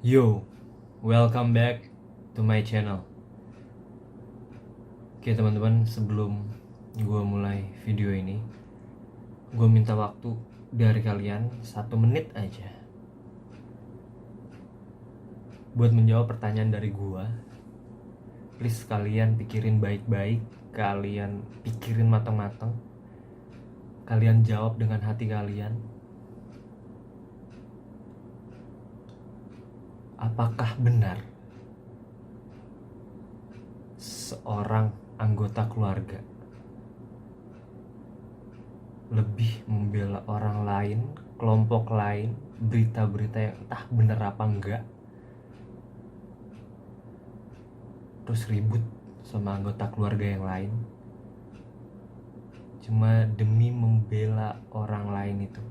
Yo, welcome back to my channel. Oke teman-teman, sebelum gue mulai video ini, gue minta waktu dari kalian 1 menit aja buat menjawab pertanyaan dari gue. Please kalian pikirin baik-baik, kalian pikirin matang-matang, kalian jawab dengan hati kalian. Apakah benar seorang anggota keluarga lebih membela orang lain, kelompok lain, berita-berita yang entah bener apa enggak, terus ribut sama anggota keluarga yang lain cuma demi membela orang lain itu,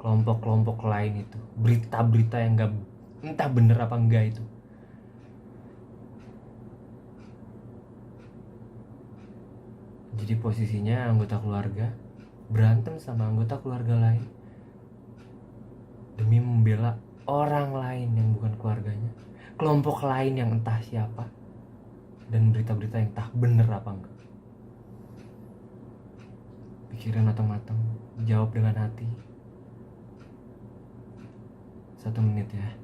kelompok-kelompok lain itu, berita-berita yang enggak entah bener apa enggak itu. Jadi posisinya anggota keluarga berantem sama anggota keluarga lain demi membela orang lain yang bukan keluarganya, kelompok lain yang entah siapa, dan berita-berita yang entah bener apa enggak. Pikirin matang-matang, jawab dengan hati. 1 menit ya.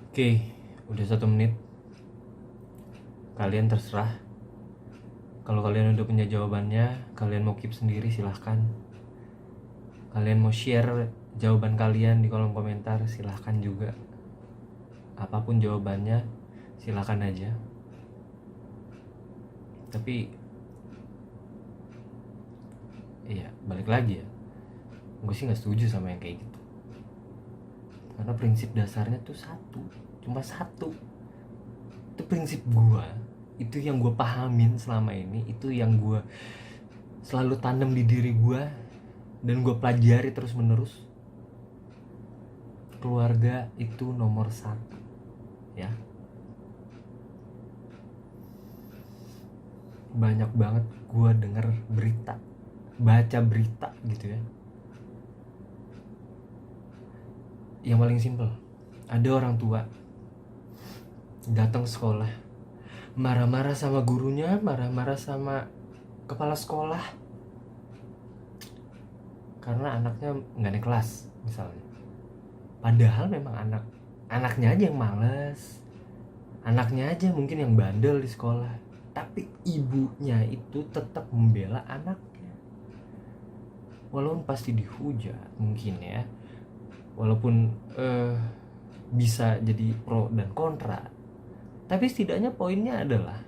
Oke, udah 1 menit. Kalian terserah. Kalau kalian udah punya jawabannya, kalian mau keep sendiri silahkan. Kalian mau share jawaban kalian di kolom komentar, silahkan juga. Apapun jawabannya, silahkan aja. Tapi, iya balik lagi ya, gue sih nggak setuju sama yang kayak gitu. Karena prinsip dasarnya tuh satu, cuma satu. Itu prinsip gue, itu yang gue pahamin selama ini, itu yang gue selalu tanam di diri gue dan gue pelajari terus menerus. Keluarga itu nomor 1 ya. Banyak banget gue denger berita, baca berita gitu ya, yang paling simpel, ada orang tua datang sekolah marah-marah sama gurunya, marah-marah sama kepala sekolah karena anaknya nggak naik kelas misalnya. Padahal memang anaknya aja yang males, anaknya aja mungkin yang bandel di sekolah, tapi ibunya itu tetap membela anaknya walaupun pasti dihujat mungkin ya, walaupun bisa jadi pro dan kontra, tapi setidaknya poinnya adalah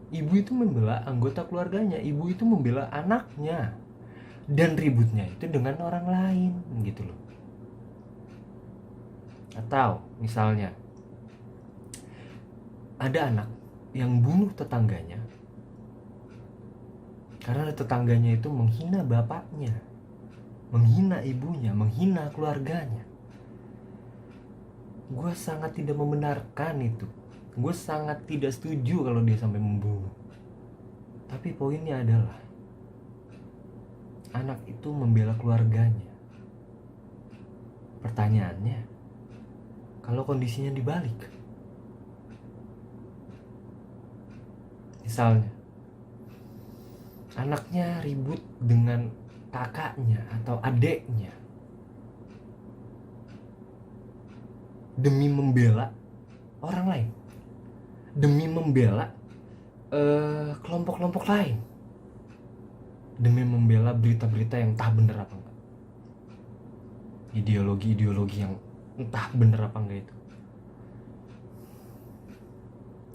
ibu itu membela anggota keluarganya, ibu itu membela anaknya, dan ributnya itu dengan orang lain gitu loh. Atau misalnya ada anak yang bunuh tetangganya karena tetangganya itu menghina bapaknya, menghina ibunya, menghina keluarganya. Gue sangat tidak membenarkan itu. Gue sangat tidak setuju kalau dia sampai membunuh. Tapi poinnya adalah anak itu membela keluarganya. Pertanyaannya, kalau kondisinya dibalik, misalnya anaknya ribut dengan kakaknya atau adeknya, demi membela orang lain, demi membela kelompok-kelompok lain, demi membela berita-berita yang entah bener apa enggak, ideologi-ideologi yang entah bener apa enggak itu.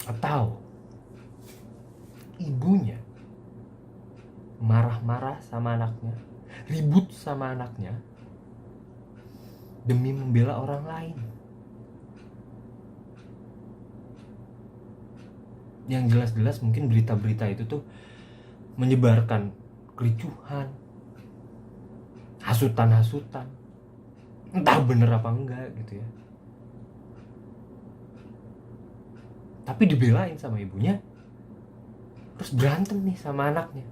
Atau ibunya marah-marah sama anaknya, ribut sama anaknya demi membela orang lain. Yang jelas-jelas mungkin berita-berita itu tuh menyebarkan kericuhan, hasutan-hasutan, entah bener apa enggak gitu ya. Tapi dibelain sama ibunya, terus berantem nih sama anaknya.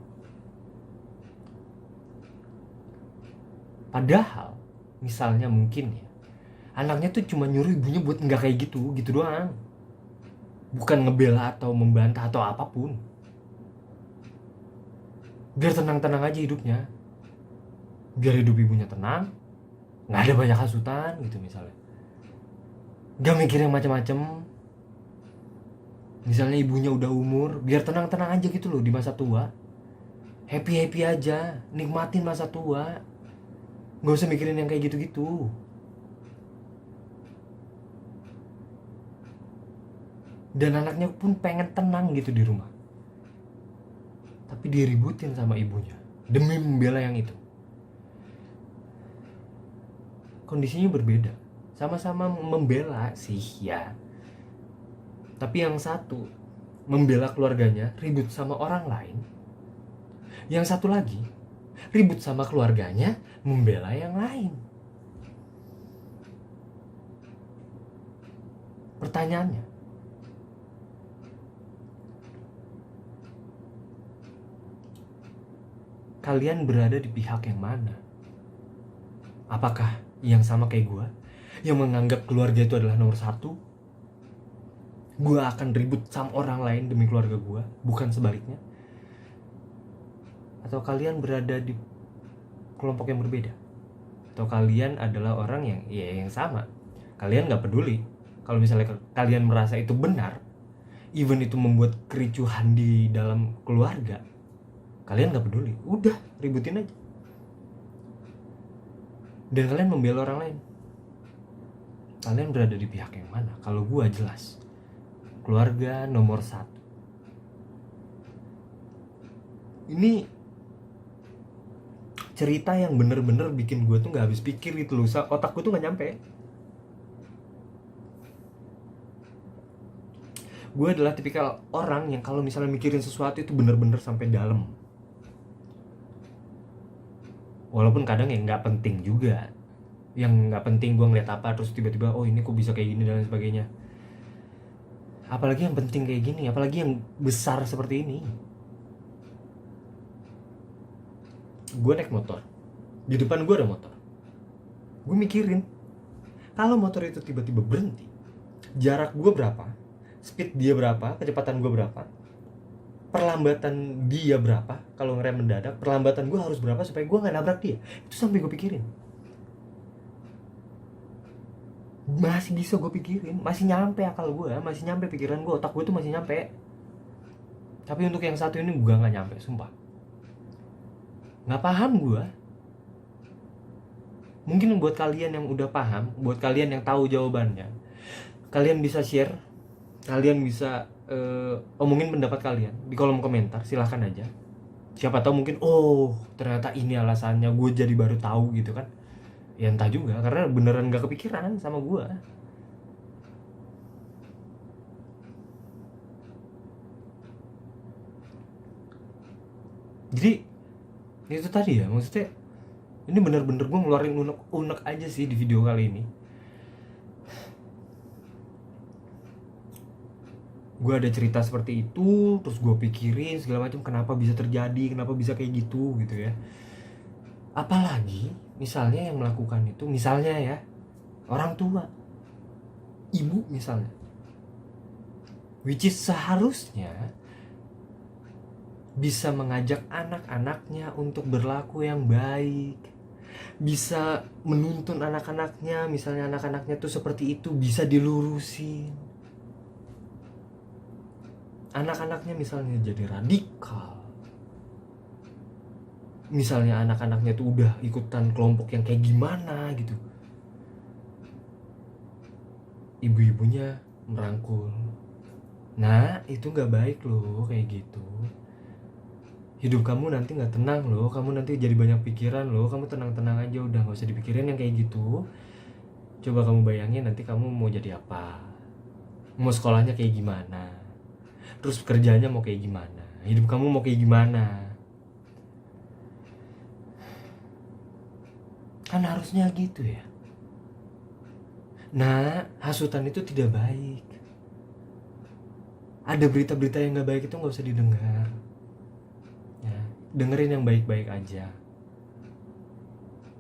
Padahal misalnya mungkin ya, anaknya tuh cuma nyuruh ibunya buat nggak kayak gitu doang, bukan ngebela atau membantah atau apapun, biar tenang-tenang aja hidupnya, biar hidup ibunya tenang, nggak ada banyak hasutan gitu misalnya, nggak mikir yang macam-macam. Misalnya ibunya udah umur, biar tenang-tenang aja gitu loh di masa tua, happy aja, nikmatin masa tua, nggak usah mikirin yang kayak gitu-gitu. Dan anaknya pun pengen tenang gitu di rumah, tapi diributin sama ibunya demi membela yang itu. Kondisinya berbeda, sama-sama membela sih ya, tapi yang satu membela keluarganya ribut sama orang lain, yang satu lagi ribut sama keluarganya membela yang lain. Pertanyaannya, kalian berada di pihak yang mana? Apakah yang sama kayak gue, yang menganggap keluarga itu adalah nomor satu? Gue akan ribut sama orang lain demi keluarga gue, bukan sebaliknya? Atau kalian berada di kelompok yang berbeda? Atau kalian adalah orang yang sama? Kalian gak peduli kalau misalnya kalian merasa itu benar, even itu membuat kericuhan di dalam keluarga, kalian gak peduli, udah ributin aja. Dan kalian membela orang lain. Kalian berada di pihak yang mana? Kalau gue jelas, keluarga nomor satu. Ini cerita yang bener-bener bikin gue tuh gak habis pikir gitu loh. Otak gue tuh gak nyampe. Gue adalah tipikal orang yang kalau misalnya mikirin sesuatu itu bener-bener sampai dalam. Walaupun kadang yang nggak penting juga, yang nggak penting gue ngeliat apa terus tiba-tiba oh ini kok bisa kayak gini dan sebagainya. Apalagi yang penting kayak gini, apalagi yang besar seperti ini. Gue naik motor, di depan gue ada motor. Gue mikirin, kalau motor itu tiba-tiba berhenti, jarak gue berapa, speed dia berapa, kecepatan gue berapa, perlambatan dia berapa, kalau ngerem mendadak, perlambatan gue harus berapa supaya gue gak nabrak dia. Itu sampai gue pikirin. Masih bisa gue pikirin, masih nyampe akal gue, masih nyampe pikiran gue, otak gue tuh masih nyampe. Tapi untuk yang satu ini gue gak nyampe, sumpah. Gak paham gue. Mungkin buat kalian yang udah paham, buat kalian yang tahu jawabannya, kalian bisa share, kalian bisa omongin pendapat kalian di kolom komentar, silahkan aja. Siapa tahu mungkin oh ternyata ini alasannya, gue jadi baru tahu gitu kan. Ya entah juga, karena beneran gak kepikiran sama gue. Jadi itu tadi ya, maksudnya ini bener-bener gue ngeluarin unek aja sih di video kali ini. Gue ada cerita seperti itu, terus gue pikirin segala macam, kenapa bisa terjadi, kenapa bisa kayak gitu ya. Apalagi misalnya yang melakukan itu, misalnya ya orang tua, ibu misalnya, which is seharusnya bisa mengajak anak-anaknya untuk berlaku yang baik, bisa menuntun anak-anaknya, misalnya anak-anaknya tuh seperti itu, bisa dilurusin. Anak-anaknya misalnya jadi radikal, misalnya anak-anaknya tuh udah ikutan kelompok yang kayak gimana gitu, ibu-ibunya merangkul. Nah, itu gak baik loh kayak gitu. Hidup kamu nanti gak tenang loh, kamu nanti jadi banyak pikiran loh. Kamu tenang-tenang aja, udah gak usah dipikirin yang kayak gitu. Coba kamu bayangin nanti kamu mau jadi apa, mau sekolahnya kayak gimana, terus kerjanya mau kayak gimana, hidup kamu mau kayak gimana. Kan harusnya gitu ya. Nah, hasutan itu tidak baik. Ada berita-berita yang gak baik itu gak usah didengar ya. Dengerin yang baik-baik aja,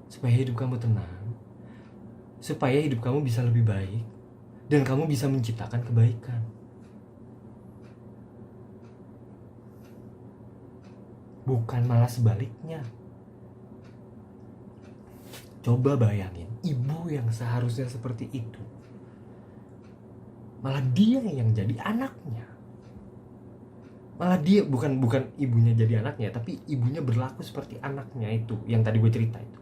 supaya hidup kamu tenang, supaya hidup kamu bisa lebih baik, dan kamu bisa menciptakan kebaikan. Bukan malah sebaliknya. Coba bayangin, ibu yang seharusnya seperti itu, malah dia yang jadi anaknya. Malah dia bukan ibunya jadi anaknya, tapi ibunya berlaku seperti anaknya itu, yang tadi gue cerita itu.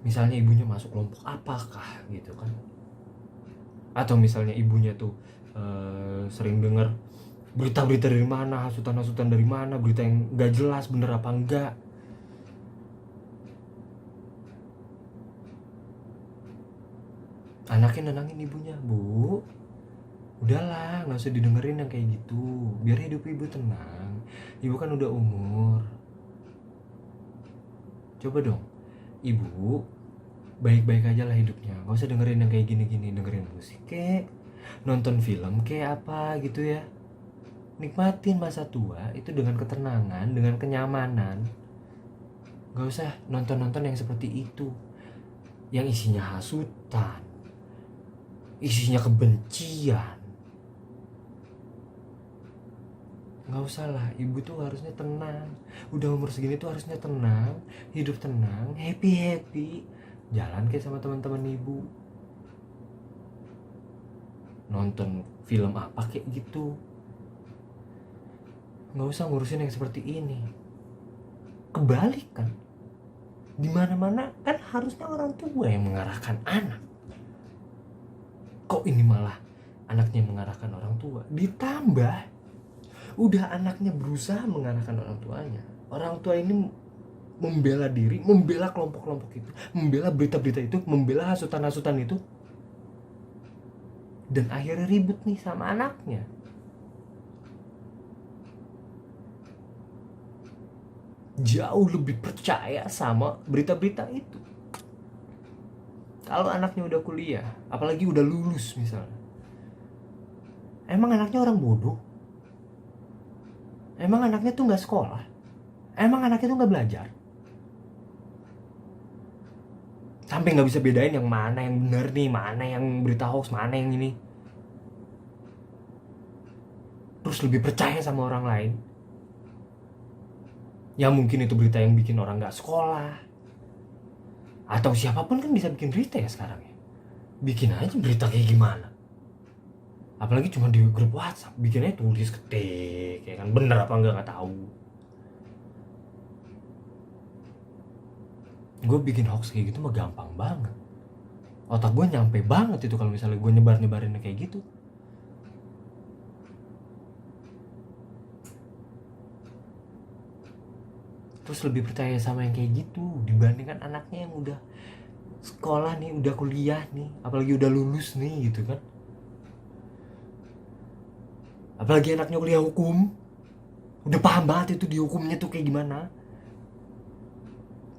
Misalnya ibunya masuk kelompok apakah gitu kan, atau misalnya ibunya tuh sering dengar berita-berita dari mana, hasutan-hasutan dari mana, berita yang gak jelas bener apa enggak. Anaknya nenangin ibunya, bu, udahlah gak usah didengerin yang kayak gitu, biar hidup ibu tenang, ibu kan udah umur. Coba dong, ibu baik-baik aja lah hidupnya, gak usah dengerin yang kayak gini-gini. Dengerin musik kek, nonton film kek apa gitu ya. Nikmatin masa tua itu dengan ketenangan, dengan kenyamanan. Gak usah nonton-nonton yang seperti itu, yang isinya hasutan, isinya kebencian. Gak usah lah, ibu tuh harusnya tenang. Udah umur segini tuh harusnya tenang, hidup tenang, happy. Jalan kayak sama teman-teman ibu, nonton film apa kayak gitu. Gak usah ngurusin yang seperti ini. Kebalik kan, dimana-mana kan harusnya orang tua yang mengarahkan anak. Kok ini malah anaknya mengarahkan orang tua? Ditambah udah anaknya berusaha mengarahkan orang tuanya, orang tua ini membela diri, membela kelompok-kelompok itu, membela berita-berita itu, membela hasutan-hasutan itu, dan akhirnya ribut nih sama anaknya. Jauh lebih percaya sama berita-berita itu. Kalau anaknya udah kuliah, apalagi udah lulus misalnya, emang anaknya orang bodoh? Emang anaknya tuh gak sekolah? Emang anaknya tuh gak belajar? Sampai gak bisa bedain yang mana yang benar nih, mana yang berita hoax, mana yang ini. Terus lebih percaya sama orang lain. Ya mungkin itu berita yang bikin orang gak sekolah, atau siapapun kan bisa bikin berita ya sekarang ya. Bikin aja berita kayak gimana. Apalagi cuma di grup WhatsApp, bikinnya tulis ketik, ya kan, bener apa enggak tahu. Gue bikin hoax kayak gitu mah gampang banget. Otak gue nyampe banget itu kalau misalnya gue nyebarin kayak gitu. Terus lebih percaya sama yang kayak gitu dibandingkan anaknya yang udah sekolah nih, udah kuliah nih, apalagi udah lulus nih gitu kan. Apalagi anaknya kuliah hukum, udah paham banget itu di hukumnya tuh kayak gimana.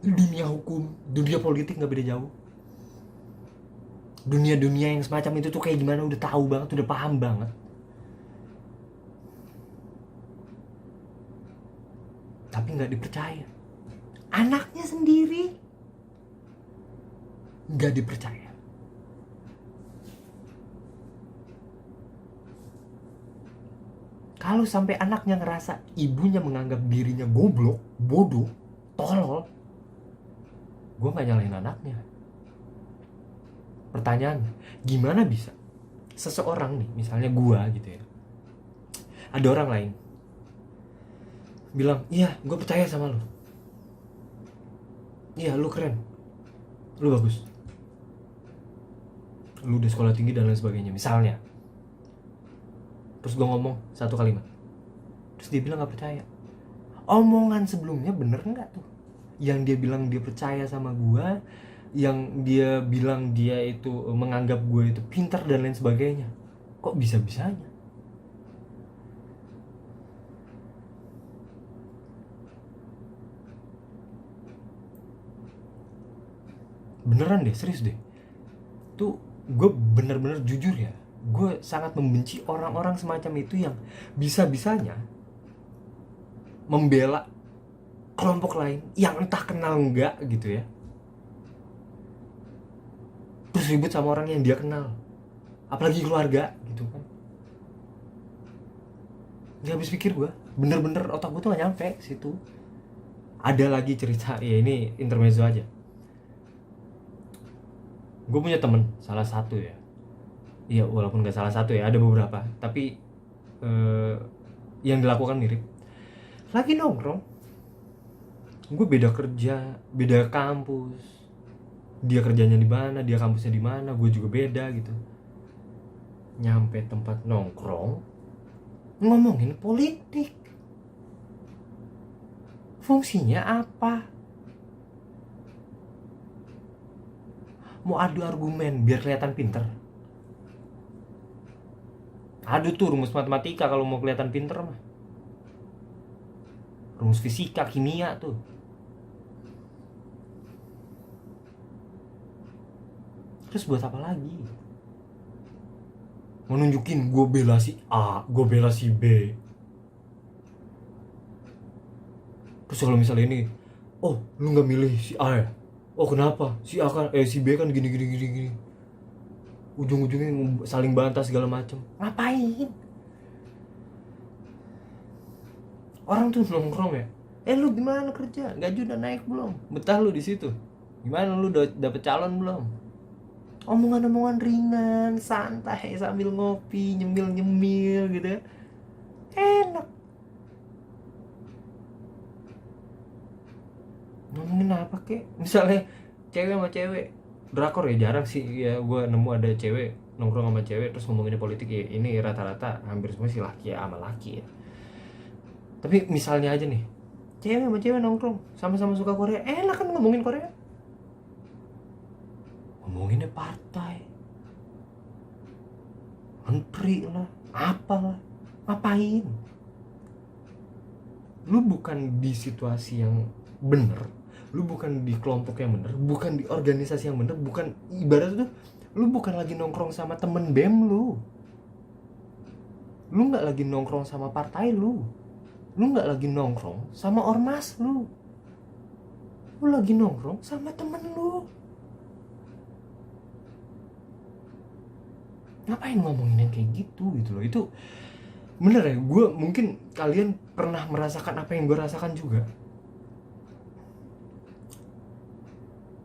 Dunia hukum, dunia politik gak beda jauh. Dunia-dunia yang semacam itu tuh kayak gimana udah tahu banget, udah paham banget. Tapi gak dipercaya. Anaknya sendiri gak dipercaya. Kalau sampai anaknya ngerasa ibunya menganggap dirinya goblok, bodoh, tolol, gue nggak nyalahin anaknya. Pertanyaannya, gimana bisa seseorang nih, misalnya gue gitu ya, ada orang lain bilang, iya gue percaya sama lu, iya lu keren, lu bagus, lu udah sekolah tinggi dan lain sebagainya misalnya. Terus gue ngomong satu kalimat, terus dia bilang gak percaya. Omongan sebelumnya bener gak tuh? Yang dia bilang dia percaya sama gue, yang dia bilang dia itu menganggap gue itu pintar dan lain sebagainya, kok bisa-bisanya? Beneran deh, serius deh. Tuh gue bener-bener jujur ya, gue sangat membenci orang-orang semacam itu yang bisa-bisanya membela kelompok lain yang entah kenal enggak gitu ya, terus ribut sama orang yang dia kenal, apalagi keluarga gitu kan. Gak habis pikir gue, bener-bener otak gue tuh gak nyampe situ. Ada lagi cerita, ya ini intermezzo aja. Gue punya temen, salah satu ya, iya walaupun gak salah satu ya, ada beberapa, tapi yang dilakukan mirip. Lagi nongkrong, gue beda kerja, beda kampus, dia kerjanya di mana, dia kampusnya di mana, gue juga beda gitu. Nyampe tempat nongkrong, ngomongin politik. Fungsinya apa? Mau adu argumen biar kelihatan pinter. Adu tuh rumus matematika kalau mau kelihatan pinter mah. Rumus fisika, kimia tuh. Terus buat apa lagi? Mau nunjukin gue bela si A, gue bela si B. Terus kalau misalnya ini, oh lu gak milih si A ya? Oh kenapa? Si A kan, si B kan gini. Ujung-ujungnya saling bantah segala macem. Ngapain? Orang tuh nongkrong ya. Lu gimana kerja? Gaji udah naik belum? Betah lu di situ? Gimana lu udah dapet calon belum? Omongan-omongan ringan, santai sambil ngopi, nyemil-nyemil gitu ya. Enak. Ngomongin apa kek? Misalnya cewek sama cewek, drakor ya jarang sih ya gue nemu ada cewek nongkrong sama cewek terus ngomonginnya politik ya. Ini rata-rata hampir semua sih laki ya sama laki ya. Tapi misalnya aja nih, cewek sama cewek nongkrong, sama-sama suka Korea, enak kan ngomongin Korea. Ngomonginnya partai, menteri lah, apalah, ngapain? Lu bukan di situasi yang bener, lu bukan di kelompok yang bener, bukan di organisasi yang bener, bukan ibarat tuh, lu bukan lagi nongkrong sama temen BEM lu nggak lagi nongkrong sama partai lu nggak lagi nongkrong sama ormas lu lagi nongkrong sama temen lu. Ngapain ngomongin yang kayak gitu loh. Itu bener ya, gue mungkin kalian pernah merasakan apa yang gue rasakan juga.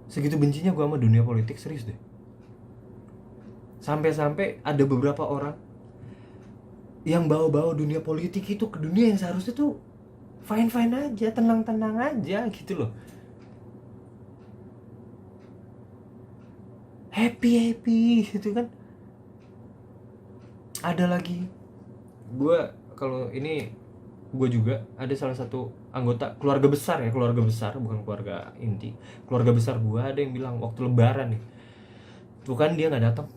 Segitu bencinya gue sama dunia politik, serius deh. Sampai-sampai ada beberapa orang yang bawa-bawa dunia politik itu ke dunia yang seharusnya tuh fine-fine aja, tenang-tenang aja gitu loh. Happy gitu kan. Ada lagi, gue kalau ini gue juga ada salah satu anggota keluarga besar ya, keluarga besar bukan keluarga inti, keluarga besar gue ada yang bilang waktu lebaran nih, tuh kan dia nggak datang,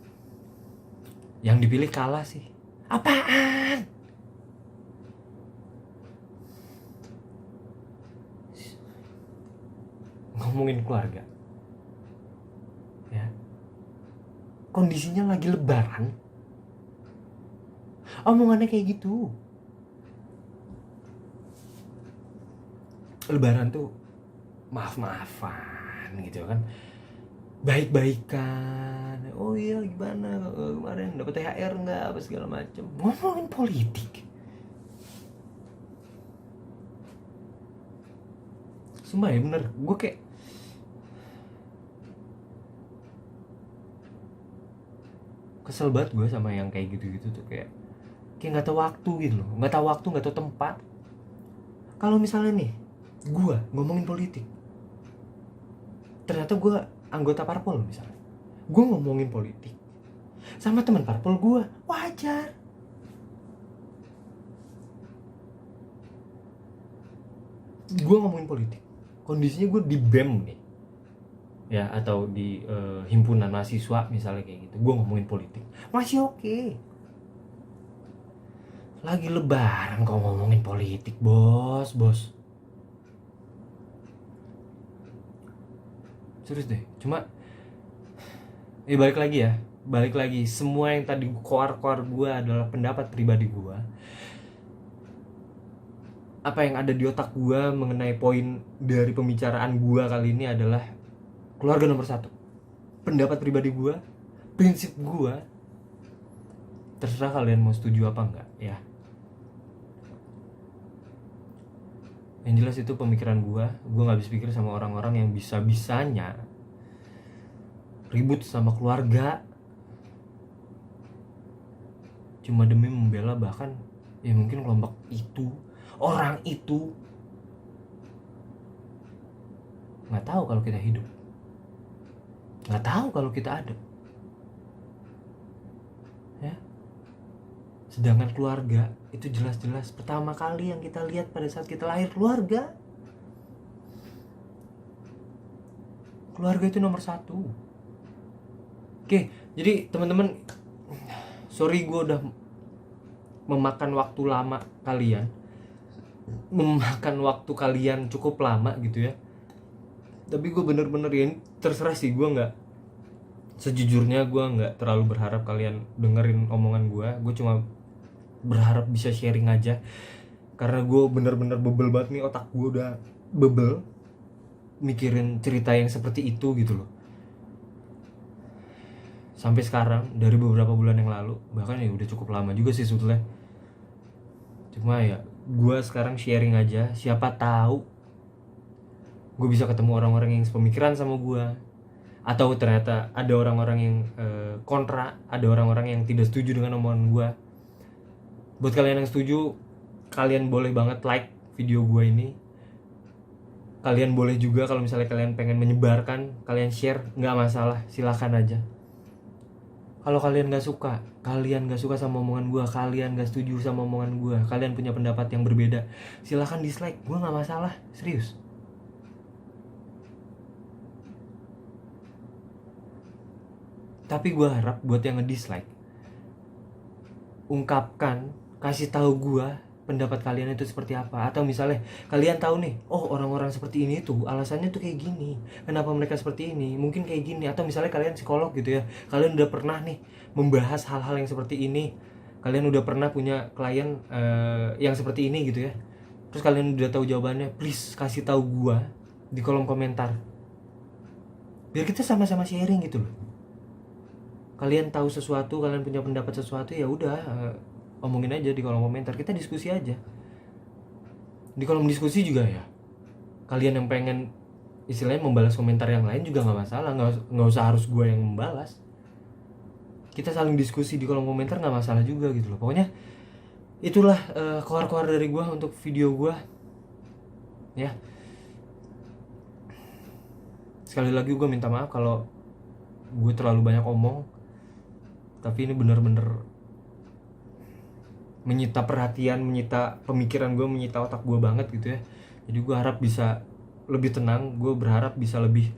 yang dipilih kalah sih. Apaan? Ngomongin keluarga ya, kondisinya lagi lebaran, omongannya kayak gitu. Lebaran tuh maaf-maafan gitu kan, baik-baikan. Oh iya gimana kemarin dapat THR nggak apa segala macam. Ngomongin politik. Sumpah ya bener, gue kayak Kesel banget gue sama yang kayak gitu-gitu tuh, kayak nggak tahu waktu gitu loh, nggak tahu waktu, nggak tahu tempat. Kalau misalnya nih gue ngomongin politik, ternyata gue anggota parpol misalnya, gue ngomongin politik sama teman parpol gue, wajar. Gue ngomongin politik, kondisinya gue di BEM nih ya, atau di himpunan mahasiswa misalnya kayak gitu, gue ngomongin politik masih oke. Lagi lebaran kok ngomongin politik, bos. Serius deh. Cuma balik lagi, semua yang tadi koar-koar gue adalah pendapat pribadi gue. Apa yang ada di otak gue mengenai poin dari pembicaraan gue kali ini adalah keluarga nomor satu. Pendapat pribadi gue, prinsip gue. Terserah kalian mau setuju apa enggak ya. Yang jelas itu pemikiran gue gak habis pikir sama orang-orang yang bisa-bisanya ribut sama keluarga cuma demi membela bahkan ya mungkin kelompok itu, orang itu. Nggak tahu kalau kita hidup, nggak tahu kalau kita ada ya. Sedangkan keluarga itu jelas-jelas pertama kali yang kita lihat pada saat kita lahir, keluarga itu nomor satu. Oke, jadi teman-teman, sorry gue udah memakan waktu lama kalian, cukup lama gitu ya. Tapi gue bener-bener ya, terserah sih, sejujurnya gue nggak terlalu berharap kalian dengerin omongan gue cuma berharap bisa sharing aja, karena gue bener-bener bebel banget nih, otak gue udah bebel mikirin cerita yang seperti itu gitu loh. Sampai sekarang, dari beberapa bulan yang lalu, bahkan ya udah cukup lama juga sih sebetulnya. Cuma ya gue sekarang sharing aja, siapa tahu gue bisa ketemu orang-orang yang sepemikiran sama gue, atau ternyata ada orang-orang yang kontra, ada orang-orang yang tidak setuju dengan omongan gue. Buat kalian yang setuju, kalian boleh banget like video gue ini. Kalian boleh juga kalau misalnya kalian pengen menyebarkan, kalian share, nggak masalah, silakan aja. Kalau kalian gak suka sama omongan gue, kalian gak setuju sama omongan gue, kalian punya pendapat yang berbeda, silahkan dislike, gue gak masalah, serius. Tapi gue harap buat yang nge-dislike, ungkapkan, kasih tahu gue pendapat kalian itu seperti apa. Atau misalnya kalian tahu nih, oh orang-orang seperti ini tuh alasannya tuh kayak gini, kenapa mereka seperti ini, mungkin kayak gini. Atau misalnya kalian psikolog gitu ya, kalian udah pernah nih membahas hal-hal yang seperti ini, kalian udah pernah punya klien yang seperti ini gitu ya, terus kalian udah tahu jawabannya, please kasih tahu gue di kolom komentar, biar kita sama-sama sharing gitu loh. Kalian tahu sesuatu, kalian punya pendapat sesuatu, ya udah omongin aja di kolom komentar, kita diskusi aja di kolom diskusi juga ya. Kalian yang pengen istilahnya membalas komentar yang lain juga nggak masalah, nggak usah harus gue yang membalas, kita saling diskusi di kolom komentar, nggak masalah juga gitu loh. Pokoknya itulah keluar dari gue untuk video gue ya. Sekali lagi gue minta maaf kalau gue terlalu banyak omong, tapi ini bener-bener menyita perhatian, menyita pemikiran gue, menyita otak gue banget gitu ya. Jadi gue harap bisa lebih tenang, gue berharap bisa lebih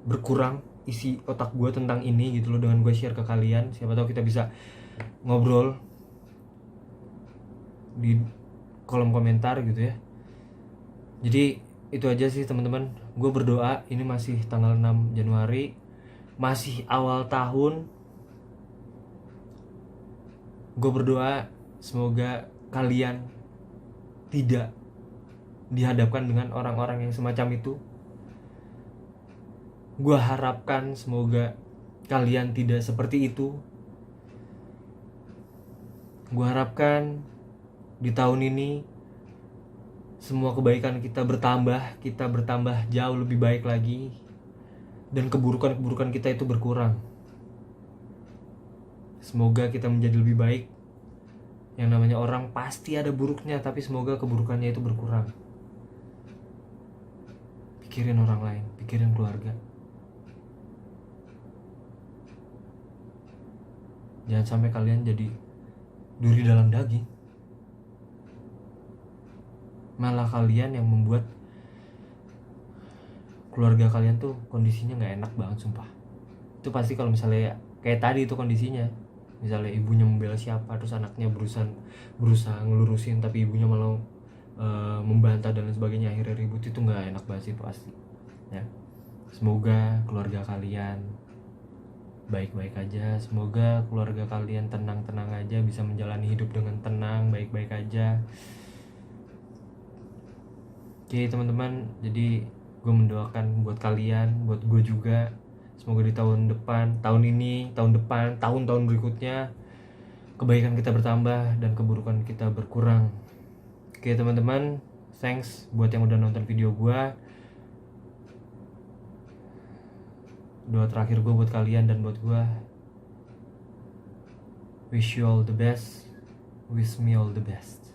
berkurang isi otak gue tentang ini gitu loh, dengan gue share ke kalian. Siapa tahu kita bisa ngobrol di kolom komentar gitu ya. Jadi itu aja sih teman-teman. Gue berdoa, ini masih tanggal 6 Januari, masih awal tahun. Gue berdoa semoga kalian tidak dihadapkan dengan orang-orang yang semacam itu. Gue harapkan semoga kalian tidak seperti itu. Gue harapkan di tahun ini semua kebaikan kita bertambah jauh lebih baik lagi, dan keburukan-keburukan kita itu berkurang. Semoga kita menjadi lebih baik. Yang namanya orang pasti ada buruknya, tapi semoga keburukannya itu berkurang. Pikirin orang lain, pikirin keluarga. Jangan sampai kalian jadi duri dalam daging. Malah kalian yang membuat keluarga kalian tuh kondisinya gak enak banget, sumpah. Itu pasti kalau misalnya kayak tadi itu kondisinya, misalnya ibunya membela siapa, terus anaknya berusaha ngelurusin, tapi ibunya malah membantah dan lain sebagainya, akhirnya ribut. Itu nggak enak banget sih pasti ya. Semoga keluarga kalian baik-baik aja, semoga keluarga kalian tenang-tenang aja, bisa menjalani hidup dengan tenang, baik-baik aja. Oke teman-teman, jadi gue mendoakan buat kalian, buat gue juga, semoga di tahun depan, tahun ini, tahun depan, tahun-tahun berikutnya, kebaikan kita bertambah dan keburukan kita berkurang. Oke teman-teman, thanks buat yang udah nonton video gue. Doa terakhir gue buat kalian dan buat gue, wish you all the best, wish me all the best.